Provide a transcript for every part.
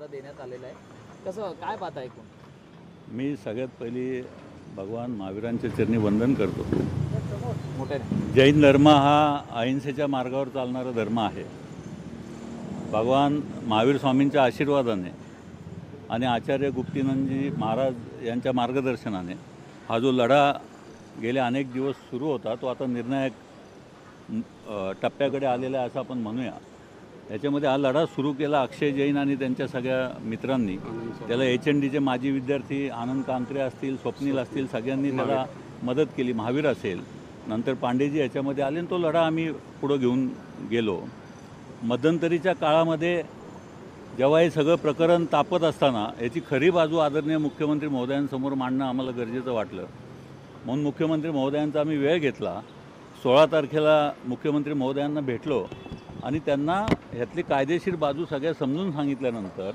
इशारा देण्यात आलेला आहे. कसं काय पाहता ऐकून? मी सगळ्यात पहिली भगवान महावीरांच्या चरणी वंदन करतो. मोठ्याने जैन धर्म हा अहिंसेच्या मार्गावर चालणारा धर्म आहे. भगवान महावीर स्वामींच्या आशीर्वादाने आणि आचार्य गुप्तीनंदजी महाराज यांच्या मार्गदर्शनाने हा जो लढा गेले अनेक दिवस सुरू होता तो आता निर्णायक टप्प्याकडे आलेला आहे असं आपण म्हणूया. याच्यामध्ये हा लढा सुरू केला अक्षय जैन आणि त्यांच्या सगळ्या मित्रांनी. त्याला HNDचे माजी विद्यार्थी आनंद कांकरे असतील, स्वप्नील असतील, सगळ्यांनी त्याला मदत केली. महावीर असेल, नंतर पांडेजी याच्यामध्ये आले आणि तो लढा आम्ही पुढं घेऊन गेलो. मध्यंतरीच्या काळामध्ये जेव्हा हे सगळं प्रकरण तापत असताना याची खरी बाजू आदरणीय मुख्यमंत्री महोदयांसमोर मांडणं आम्हाला गरजेचं वाटलं. म्हणून मुख्यमंत्री महोदयांचा आम्ही वेळ घेतला. 16 तारखेला मुख्यमंत्री महोदयांना भेटलो आणि त्यांना ह्यातली कायदेशीर बाजू सगळ्या समजून सांगितल्यानंतर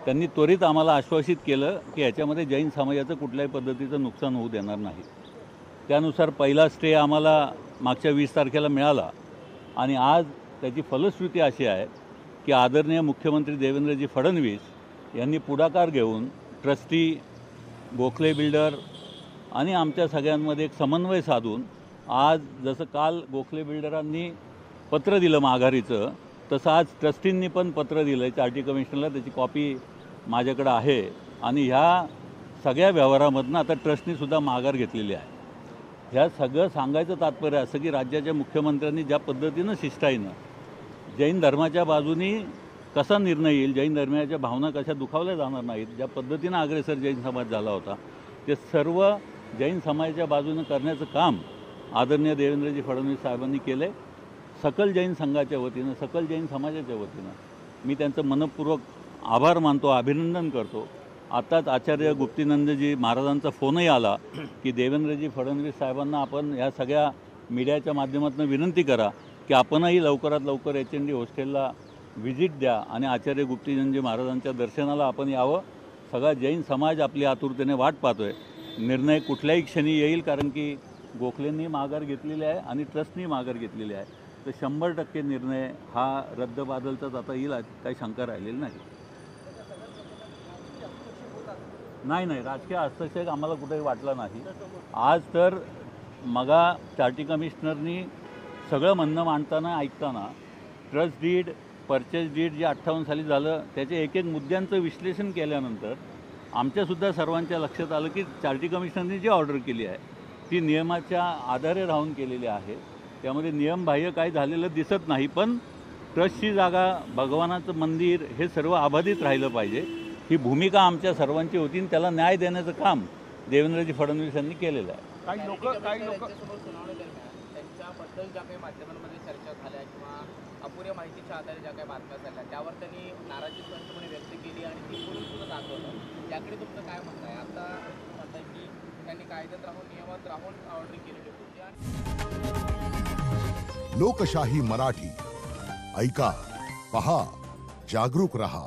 त्यांनी त्वरित आम्हाला आश्वासित केलं की ह्याच्यामध्ये जैन समाजाचं कुठल्याही पद्धतीचं नुकसान होऊ देणार नाही. त्यानुसार पहिला स्टे आम्हाला मागच्या 20 तारखेला मिळाला आणि आज त्याची फलश्रुती अशी आहे की आदरणीय मुख्यमंत्री देवेंद्रजी फडणवीस यांनी पुढाकार घेऊन ट्रस्टी, गोखले बिल्डर आणि आमच्या सगळ्यांमध्ये एक समन्वय साधून आज जसं काल गोखले बिल्डरांनी पत्र दिलं माघारीचं, तसं आज ट्रस्टींनी पण पत्र दिलं चार्टी कमिशनरला. त्याची कॉपी माझ्याकडे आहे आणि ह्या सगळ्या व्यवहारामधनं आता ट्रस्टनीसुद्धा माघार घेतलेली आहे. ह्या सगळं सांगायचं तात्पर्य असं की राज्याच्या मुख्यमंत्र्यांनी ज्या पद्धतीनं शिष्टाईनं जैन धर्माच्या बाजूनी कसा निर्णय येईल, जैन धर्माच्या भावना कशा दुखावल्या जाणार नाहीत, ज्या पद्धतीनं अग्रेसर जैन समाज झाला होता ते सर्व जैन समाजाच्या बाजूनं करण्याचं काम आदरणीय देवेंद्रजी फडणवीस साहेबांनी केलं. सकल जैन संघाच्या वतीनं, सकल जैन समाजाच्या वतीनं मी त्यांचं मनपूर्वक आभार मानतो, अभिनंदन करतो. आत्ताच आचार्य गुप्तीनंदजी महाराजांचा फोनही आला की देवेंद्रजी फडणवीस साहेबांना आपण या सगळ्या मीडियाच्या माध्यमातून विनंती करा की आपणही लवकरात लवकर HND हॉस्टेलला व्हिजिट द्या आणि आचार्य गुप्तीनंदजी महाराजांच्या दर्शनाला आपण यावं. सगळा जैन समाज आपली आतुरतेने वाट पाहतोय. निर्णय कुठल्याही क्षणी येईल, कारण की गोखलेंनी माघार घेतलेली आहे आणि ट्रस्टनी माघार घेतलेली आहे. तर 100% निर्णय हा रद्दबादलचाच आता येईल, काही शंका राहिलेली नाही. नाही, राजकीय हस्तक्षेप आम्हाला कुठेही वाटला नाही. आज तर मगा चार्टी कमिशनरनी सगळं म्हणणं मांडताना ऐकताना ट्रस्ट डीड, परचेस डीड जे 58 साली झालं त्याचे एक एक मुद्द्यांचं विश्लेषण केल्यानंतर आमच्यासुद्धा सर्वांच्या लक्षात आलं की चार्टी कमिशनरनी जी ऑर्डर केली आहे ती नियमाच्या आधारे राहून केलेली आहे. त्यामध्ये नियमबाह्य काही झालेलं दिसत नाही. पण ट्रस्टची जागा, भगवानाचं मंदिर हे सर्व अबाधित राहिलं पाहिजे ही भूमिका आमच्या सर्वांची होती आणि त्याला न्याय देण्याचं काम देवेंद्रजी फडणवीस यांनी केलेलं आहे. काही लोक त्यांच्याबद्दल ज्या काही माध्यमांमध्ये चर्चा झाल्या किंवा अपुऱ्या माहितीच्या आधारे ज्या काही बातम्या झाल्या त्यावर त्यांनी नाराजी स्पष्टपणे व्यक्त केली आणि ती करून सुद्धा दाखवलं. याकडे तुमचं काय म्हणणं आहे? आता म्हणताय की त्यांनी कायद्यात राहून, नियमात राहून ऑर्डर केलेली होती. लोकशाही मराठी ऐका, पहा, जागरूक रहा.